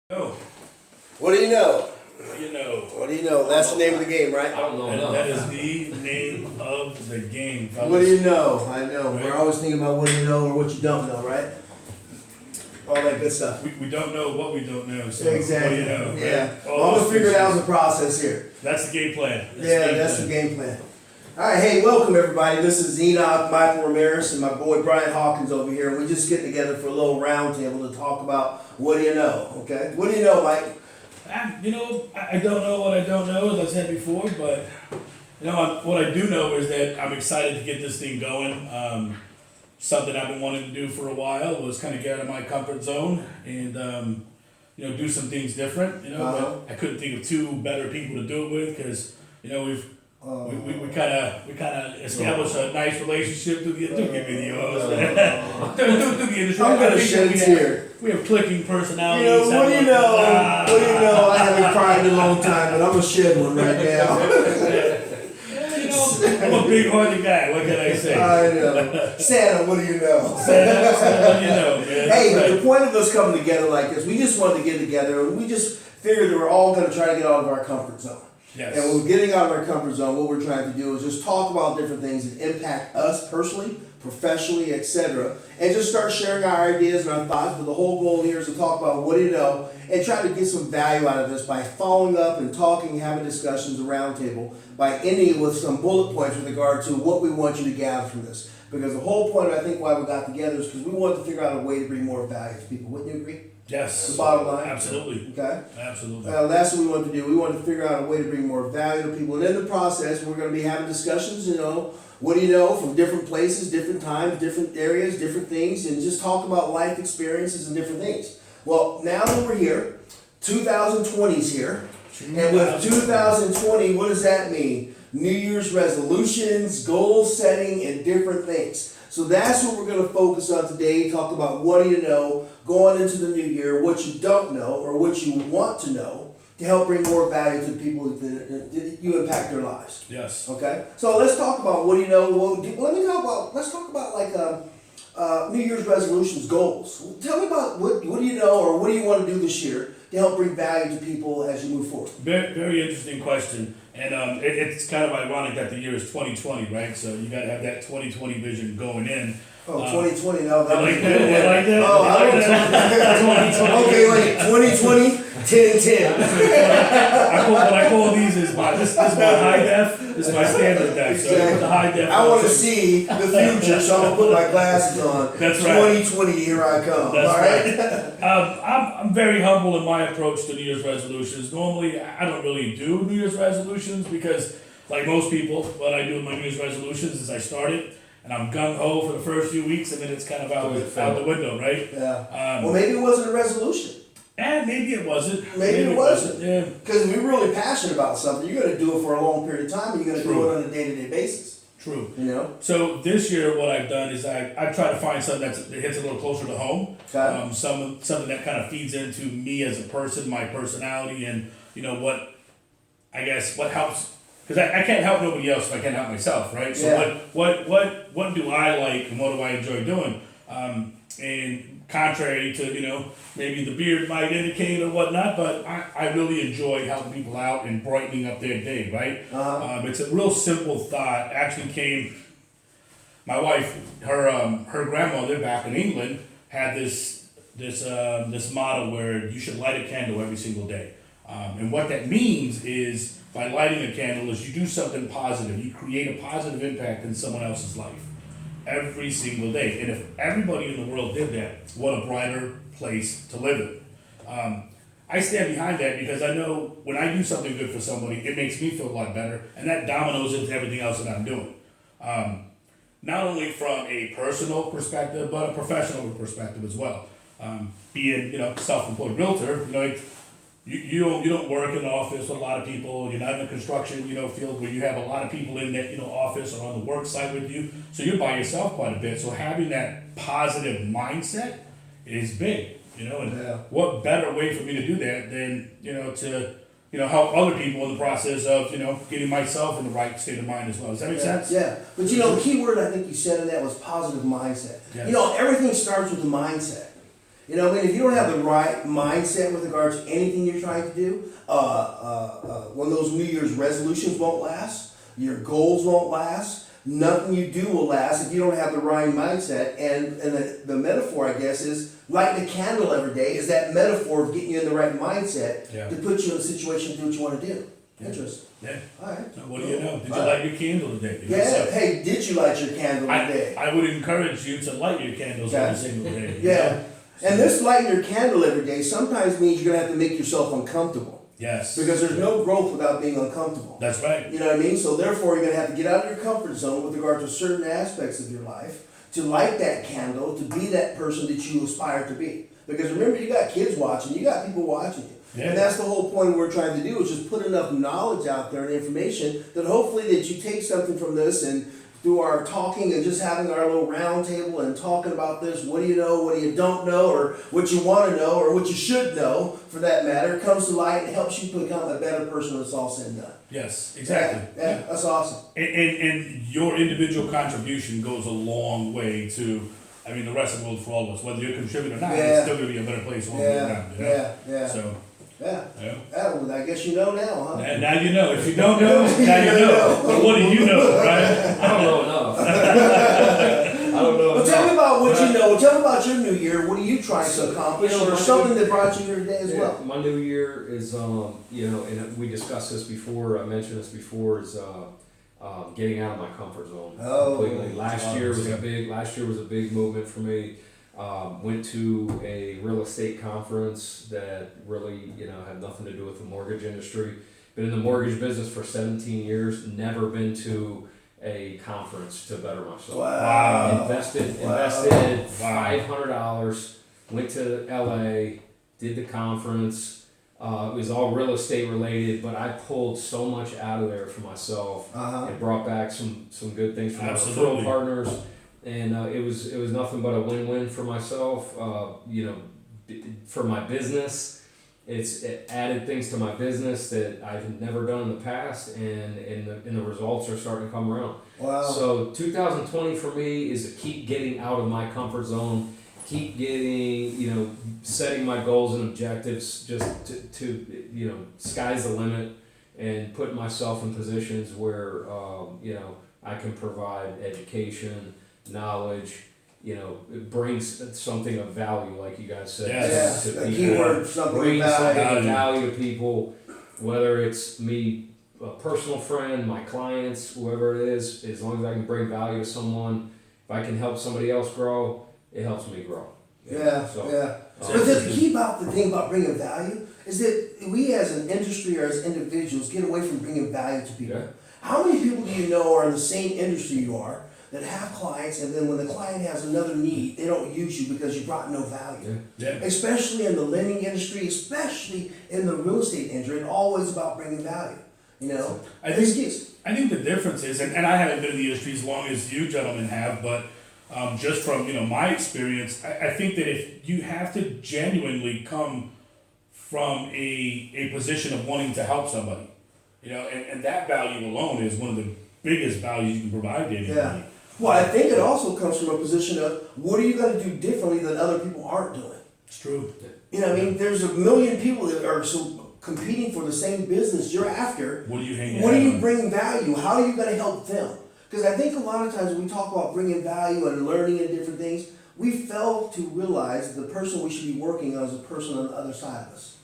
Oh, What do you know? you know. What do you know? That's the name of the game, right? I don't know. That is the name of the game, fellas. What do you know? I know. Right. We're always thinking about what do you know or what you don't know, right? All that good stuff. We don't know what we don't know, so Exactly. what do you know? Right? Yeah. All I'm those gonna figure it out in things. the process here. That's the game plan. That's the game plan. All right, hey, welcome everybody. This is Enoch, Michael Ramirez, and my boy Brian Hawkins over here. And we just get together for a little round table to talk about what do you know, okay? What do you know, Mike? I don't know what I don't know, as I said before, but what I do know is that I'm excited to get this thing going. Something I've been wanting to do for a while was kind of get out of my comfort zone and do some things different. But I couldn't think of two better people to do it with because we kind of established a nice relationship through the videos. I'm gonna shed a tear. We have clicking personalities. What do you know? What do you know? I haven't cried in a long time, but I'm gonna shed one right now. I'm a big-hearted guy. What can I say? I know. Santa, what do you know? Santa, what do you know, man? Hey, Right. but the point of us coming together like this, we just wanted to get together and we just figured that we're all going to try to get out of our comfort zone. Yes. And when we're getting out of our comfort zone, what we're trying to do is just talk about different things that impact us personally, professionally, etc., and just start sharing our ideas and our thoughts. But the whole goal here is to talk about what do you know and try to get some value out of this by following up and talking, having discussions around table, by ending with some bullet points with regard to what we want you to gather from this. Because the whole point, I think, why we got together is because we wanted to figure out a way to bring more value to people. Wouldn't you agree? Yes. The bottom line? Absolutely. Okay? Absolutely. That's what we wanted to do. We wanted to figure out a way to bring more value to people. And in the process, we're going to be having discussions, what do you know, from different places, different times, different areas, different things, and just talk about life experiences and different things. Well, now that we're here, 2020 is here. And with 2020, what does that mean? New Year's resolutions, goal setting, and different things. So that's what we're going to focus on today. Talk about what do you know going into the new year, what you don't know, or what you want to know to help bring more value to the people that you impact their lives. Yes. Okay. So let's talk about what do you know. Let's talk about like New Year's resolutions, goals. Tell me about what do you know or what do you want to do this year to help bring value to people as you move forward. Very, very interesting question. And it's kind of ironic that the year is 2020, right? So you got to have that 2020 vision going in. Oh, 2020, no, that was like that? You like that? Oh, I You don't like that? 2020. Okay, wait, 2020, 1010. What I call these is this is my high def, this is my standard def. So I put the high def. I want to see the future, so I'm going to put my glasses on. That's right. 2020, here I come. That's all right? I'm very humble in my approach to New Year's resolutions. Normally, I don't really do New Year's resolutions because, like most people, what I do with my New Year's resolutions is I start it and I'm gung-ho for the first few weeks and then it's kind of out the window, right? Yeah. Well, maybe it wasn't a resolution. And maybe it wasn't. Maybe it wasn't. Yeah. Because if you're really passionate about something, you're going to do it for a long period of time and you're going to do it on a day-to-day basis. True. So this year, what I've done is I try to find something that hits a little closer to home. Okay. Something that kind of feeds into me as a person, my personality, and what helps. Because I can't help nobody else if I can't help myself, right? So Yeah. what do I like and what do I enjoy doing? And contrary to maybe the beard might indicate or whatnot, but I really enjoy helping people out and brightening up their day, right? It's a real simple thought. Actually came. My wife, her grandmother back in England had this motto where you should light a candle every single day, and what that means is by lighting a candle is you do something positive. You create a positive impact in someone else's life every single day. And if everybody in the world did that, what a brighter place to live in. I stand behind that because I know when I do something good for somebody, it makes me feel a lot better, and that dominoes into everything else that I'm doing. Not only from a personal perspective, but a professional perspective as well. Being, self-employed realtor, you don't work in an office with a lot of people. You're not in a construction, field where you have a lot of people in that, office or on the work site with you. So you're by yourself quite a bit. So having that positive mindset is big, and what better way for me to do that than, to help other people in the process of, getting myself in the right state of mind as well. Does that make sense? Yeah. But the key word I think you said in that was positive mindset. Yes. Everything starts with the mindset. You know, I mean, if you don't have the right mindset with regard to anything you're trying to do, when those New Year's resolutions won't last, your goals won't last, nothing you do will last if you don't have the right mindset. And the metaphor, I guess, is lighting a candle every day is that metaphor of getting you in the right mindset to put you in a situation to do what you want to do. Interesting. Yeah. All right. Now, what do you know? Did you light your candle today? Yeah. Hey, did you light your candle today? I would encourage you to light your candles every single day. Yeah. And this lighting your candle every day sometimes means you're going to have to make yourself uncomfortable. Yes. Because there's no growth without being uncomfortable. That's right. You know what I mean? So therefore, you're going to have to get out of your comfort zone with regard to certain aspects of your life to light that candle, to be that person that you aspire to be. Because remember, you got kids watching, you got people watching you. Yeah. And that's the whole point we're trying to do, is just put enough knowledge out there and information that hopefully that you take something from this, and through our talking and just having our little round table and talking about this, what do you know, what do you don't know, or what you want to know, or what you should know, for that matter, comes to light and helps you become a better person when it's all said and done. Yes, exactly. Yeah, that's awesome. And your individual contribution goes a long way to, I mean, the rest of the world for all of us. Whether you're contributing or not, it's still going to be a better place all the way around. You know? Yeah. So, Well, I guess you know now, huh? and now you know. If you don't know, now you know. But what do you know, right? I don't know enough. I don't know Well, enough. tell me about what you know. Tell me about your new year. What are you trying to accomplish, You know, or my something new- that brought you here today as well? My new year is, you know, and we discussed this before, I mentioned this before, is getting out of my comfort zone completely. Last year was a big movement for me. Went to a real estate conference that really, you know, had nothing to do with the mortgage industry. Been in the mortgage business for 17 years, never been to a conference to better myself. Wow. Invested $500, went to LA, did the conference. It was all real estate related, but I pulled so much out of there for myself and brought back some good things from my referral partners. And it was nothing but a win-win for myself. You know, for my business, it added things to my business that I had never done in the past, and the results are starting to come around. Wow. So 2020 for me is to keep getting out of my comfort zone, keep getting, you know, setting my goals and objectives, just to you know, sky's the limit, and put myself in positions where you know, I can provide education, knowledge, you know, it brings something of value, like you guys said. Yes. To a people. keyword, something Bring about something it. of value to people, whether it's me, a personal friend, my clients, whoever it is, as long as I can bring value to someone, if I can help somebody else grow, it helps me grow. Yeah. But the key about the thing about bringing value is that we as an industry or as individuals get away from bringing value to people. Yeah. How many people do you know are in the same industry you are that have clients, and then when the client has another need, they don't use you because you brought no value? Yeah. Especially in the lending industry, especially in the real estate industry, it's always about bringing value. You know, I think the difference is, and I haven't been in the industry as long as you gentlemen have, but just from, you know, my experience, I think that if you have to genuinely come from a position of wanting to help somebody, you know, and that value alone is one of the biggest values you can provide to anybody. Yeah. Well, I think it also comes from a position of what are you going to do differently that other people aren't doing? It's true. You know what I mean? There's a million people that are competing for the same business you're after. What do you hang What do you on? bring value? How are you going to help them? Because I think a lot of times when we talk about bringing value and learning and different things, we fail to realize the person we should be working on is a person on the other side of us.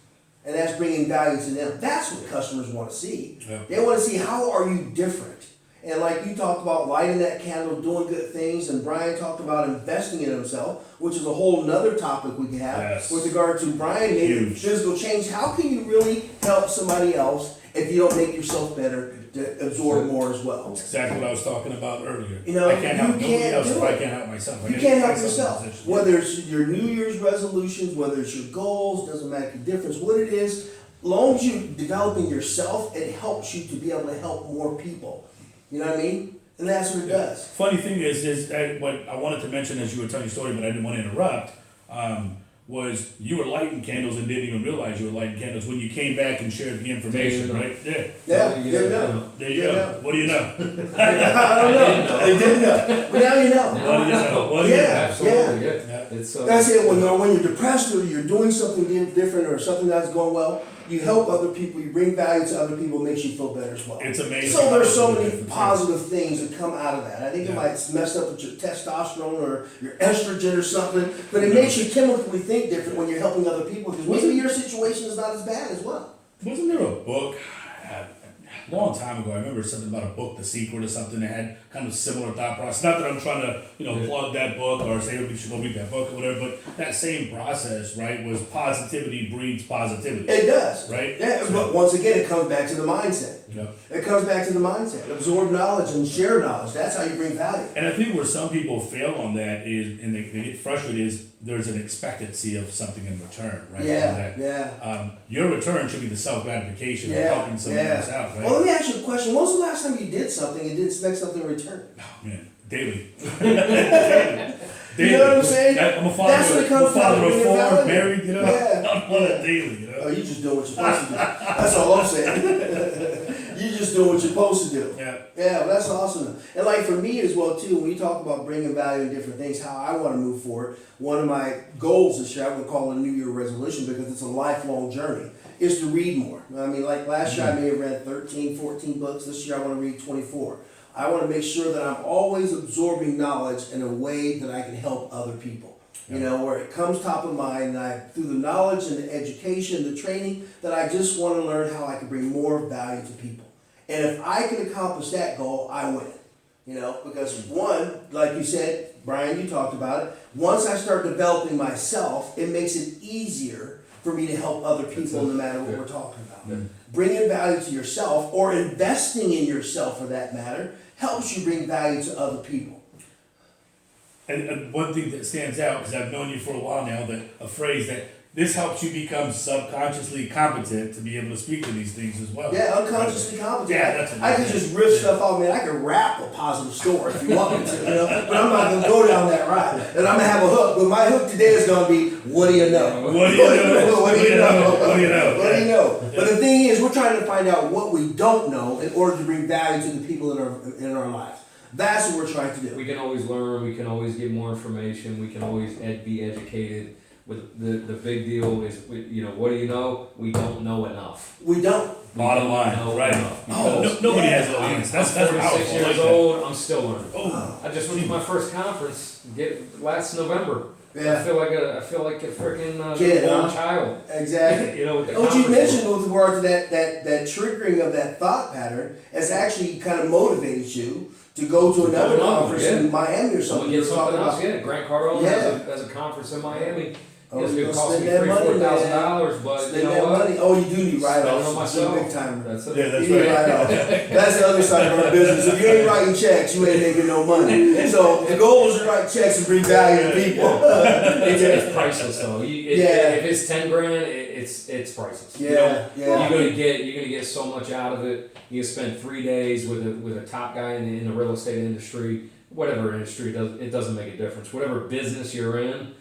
And that's bringing value to them. That's what customers want to see. Yeah. They want to see, how are you different? And like you talked about lighting that candle, doing good things, and Brian talked about investing in himself, which is a whole nother topic we can have Yes. with regard to Brian making Huge. physical change. How can you really help somebody else if you don't make yourself better to absorb more as well? That's exactly what I was talking about earlier. You know, I can't help you nobody can't else do if I it. can't help myself. I You gotta can't put help myself in yourself. position. Whether it's your New Year's resolutions, whether it's your goals, doesn't make a difference what it is. As long as you're developing yourself, it helps you to be able to help more people. You know what I mean? And that's what it does. Funny thing is that what I wanted to mention as you were telling your story, but I didn't want to interrupt, was you were lighting candles and didn't even realize you were lighting candles when you came back and shared the information, Yeah. right? Yeah. Yeah, there you go. There you Yeah. go. What do you know? I don't know. I didn't know. But now you know. What do you know? What do you know? Absolutely, yeah. it's That's it. When you're depressed or you're doing something different or something that's going well, you help other people. You bring value to other people. It makes you feel better as well. It's amazing. So there's so how many different positive things that come out of that. I think it might mess up with your testosterone or your estrogen or something, but it makes you chemically think different when you're helping other people because maybe your situation is not as bad as well. Wasn't there a book a long time ago? I remember something about a book, The Secret or something, that had kind of similar thought process. Not that I'm trying to, plug that book or say we should go read that book or whatever, but that same process, right, was positivity breeds positivity. It does. Right? Yeah, but once again, it comes back to the mindset. Yeah. It comes back to the mindset. Absorb knowledge and share knowledge. That's how you bring value. And I think where some people fail on that is, and they get frustrated, is there's an expectancy of something in return, right? Yeah. Your return should be the self-gratification of helping someone else out, right? Well, let me ask you a question. When was the last time you did something and didn't expect something in return? Oh, man, daily. Daily. You know what I'm saying? I'm a father. That's what it comes down to. of 4, married, Yeah. I'm on it daily, Oh, you just doing what you're supposed to do. That's all I'm saying. You just doing what you're supposed to do. Yeah. Yeah, well, that's awesome. And like for me as well too, when you talk about bringing value in different things, how I want to move forward, one of my goals this year, I would call it a New Year resolution because it's a lifelong journey, is to read more. I mean, like last year I may have read 13, 14 books. This year I want to read 24. I want to make sure that I'm always absorbing knowledge in a way that I can help other people. You know, where it comes top of mind, and through the knowledge and the education, the training, that I just want to learn how I can bring more value to people. And if I can accomplish that goal, I win. You know, because one, like you said, Brian, you talked about it, once I start developing myself, it makes it easier for me to help other people no matter what we're talking about. Yeah. Bringing value to yourself, or investing in yourself for that matter, helps you bring value to other people. And one thing that stands out, because I've known you for a while now, that a phrase that this helps you become subconsciously competent to be able to speak to these things as well. Yeah, unconsciously competent. Yeah, that's I can just rip stuff off, man. I can rap a positive story if you want me to, but I'm not gonna go down that route. And I'm gonna have a hook, but my hook today is gonna be, what do you know? What do you know? What do you know? What do you know? What do you know? But the thing is, we're trying to find out what we don't know in order to bring value to the people in our lives. That's what we're trying to do. We can always learn. We can always get more information. We can always be educated. With the big deal is, what do you know? We don't know enough. We don't. Bottom line, right? Nobody has all the answers. That's 46 years old. I'm still learning. Oh, I just went to my first conference last November. Yeah. I feel like a freaking Kid, born huh? child. Exactly. With the What you conference. mentioned with regard to that triggering of that thought pattern has actually kind of motivated you to go to another conference in Miami or something. Someone gets something else. Yeah, Grant Cardone has a conference in Miami. Oh, It's you gonna gonna cost me spend that money, $3,000-$4,000, but Spend you know that what? money. Oh, you do need write-offs. Spend it on myself. Big time. That's it. Yeah, that's You need right. write-offs. That's the other side of our business. If you ain't writing checks, you ain't making no money. So the goal is to write checks and bring value to people. It's priceless though. If it's $10,000, it's priceless. Yeah, yeah. You're gonna get so much out of it. You can spend 3 days with a top guy in the real estate industry, whatever industry. It doesn't make a difference. Whatever business you're in,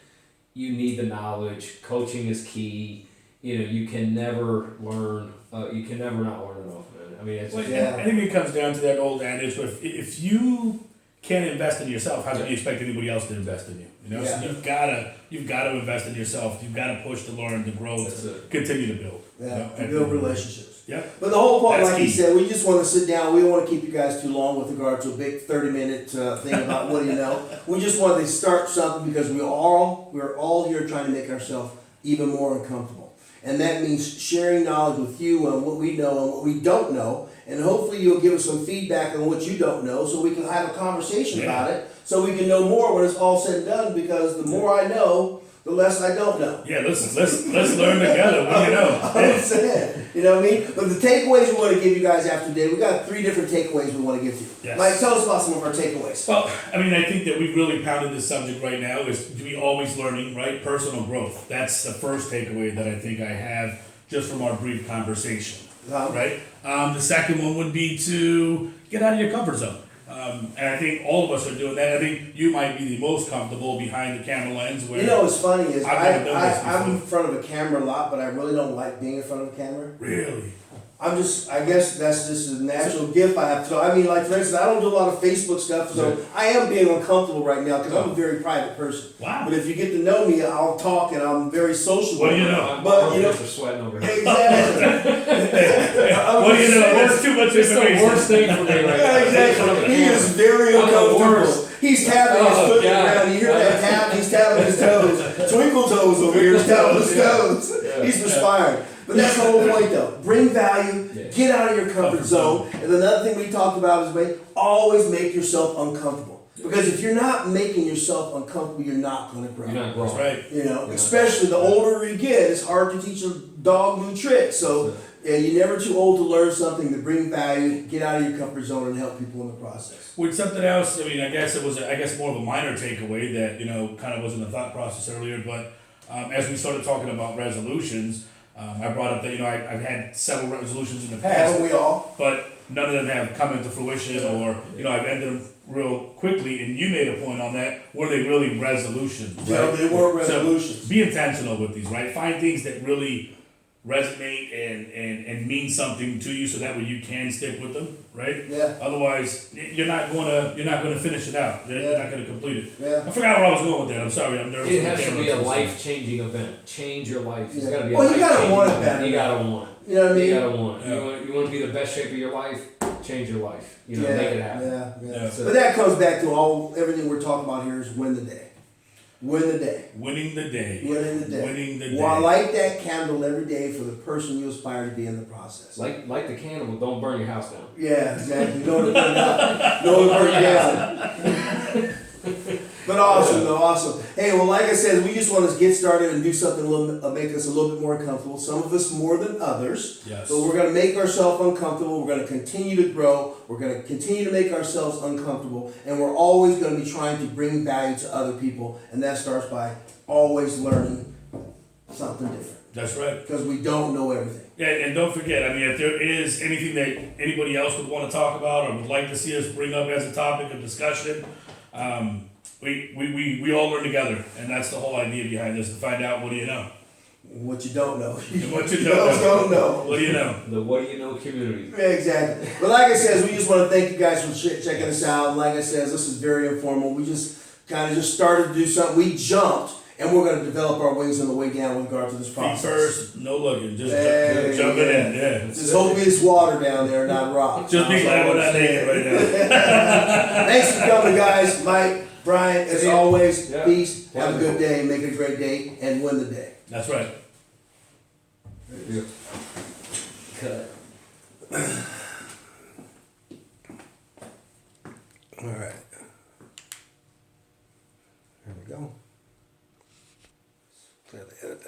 you need the knowledge. Coaching is key. You can never learn. You can never not learn enough, man. I mean, I think it comes down to that old adage: if you can't invest in yourself, how can you expect anybody else to invest in you? So you've gotta invest in yourself. You've got to push to learn, to grow, to continue to build. Yeah, and build relationships. Yeah. But the whole point, That's like you key. said, we just want to sit down. We don't want to keep you guys too long with regard to a big 30-minute thing about what do you know. We just wanted to start something because we're all here trying to make ourselves even more uncomfortable. And that means sharing knowledge with you on what we know and what we don't know. And hopefully you'll give us some feedback on what you don't know so we can have a conversation about it so we can know more when it's all said and done, because the more I know, the less I don't know. Yeah, let's learn together. What do you know? I'm saying, you know what I mean? But the takeaways we want to give you guys after today, we got 3 different takeaways we want to give to you. Yes. Mike, tell us about some of our takeaways. Well, I think that we've really pounded this subject right now is to be always learning, right? Personal growth. That's the first takeaway that I think I have just from our brief conversation, right? The second one would be to get out of your comfort zone. And I think all of us are doing that. I think you might be the most comfortable behind the camera lens. Where You know what's funny is I've never done this I'm in before. front of a camera a lot, but I really don't like being in front of a camera. Really? I guess that's just a natural gift I have. So, I mean, like, for instance, I don't do a lot of Facebook stuff, so I am being uncomfortable right now because I'm a very private person. Wow. But if you get to know me, I'll talk and I'm very sociable. What do you know? But, you know, are sweating over here. exactly. What do you know? That's too much It's the information. worst thing for me right now. Yeah, exactly. He is very I'm the uncomfortable. worst. He's tapping his foot God. around. You hear that tap? He's tapping his toes. Twinkle toes over here. He's tapping his toes. Yeah. He's perspiring. But that's the whole point, though. Bring value. Yeah. Get out of your comfort zone. And another thing we talked about is always make yourself uncomfortable. Because if you're not making yourself uncomfortable, you're not going to grow. You're not growing. That's right. You know, Yeah. especially the older you get, it's hard to teach a dog new tricks. So yeah, you're never too old to learn something, to bring value, get out of your comfort zone, and help people in the process. With something else, I mean, I guess it was, more of a minor takeaway that, kind of wasn't a thought process earlier, but as we started talking about resolutions, I brought up that, I've had several resolutions in the past, Haven't we all? but none of them have come into fruition or, I've ended them real quickly, and you made a point on that. Were they really resolutions? Right? No, they weren't So, resolutions. be intentional with these, right? Find things that really resonate and mean something to you, so that way you can stick with them, right? Yeah. Otherwise, you're not gonna finish it out. You're not gonna complete it. Yeah. I forgot where I was going with that. I'm sorry. I'm nervous. It has to be a life-changing event. Change your life. It's Yeah. gotta be a Well, you gotta life-changing want it event. better. You gotta want it. You know what I mean? You gotta want it. Yeah. You want to be the best shape of your life. Change your life. Make it happen. Yeah. Yeah. So- But that comes back to everything we're talking about here is win the day. Win the day. Winning the day. Winning the day. Winning the day. Well, light that candle every day for the person you aspire to be in the process. Like the candle, but don't burn your house down. Yeah, exactly. No to burn down. No to burn down. But awesome, though, awesome. Hey, well, like I said, we just want to get started and do something a little, make us a little bit more comfortable. Some of us more than others. Yes. So we're going to make ourselves uncomfortable. We're going to continue to grow. We're going to continue to make ourselves uncomfortable. And we're always going to be trying to bring value to other people. And that starts by always learning something different. That's right. Because we don't know everything. Yeah, and don't forget, I mean, if there is anything that anybody else would want to talk about or would like to see us bring up as a topic of discussion, we all learn together, and that's the whole idea behind this, to find out what do you know. What you don't know. What you don't know. What do you know? The What Do You Know community. Yeah, exactly. But like I said, we just want to thank you guys for checking us out. And like I said, this is very informal. We just kind of just started to do something. We jumped, and we're going to develop our wings on the way down with regard to this Feet process. first, no looking, just Hey, jumping yeah. in, yeah. Just hope it's water down there, not rock. Just be glad we're not naked right now. Thanks for coming, guys. Mike, Brian, as always, Yeah. peace. Have a good day. Make it a great day, and win the day. That's right. Yeah. Cut. All right.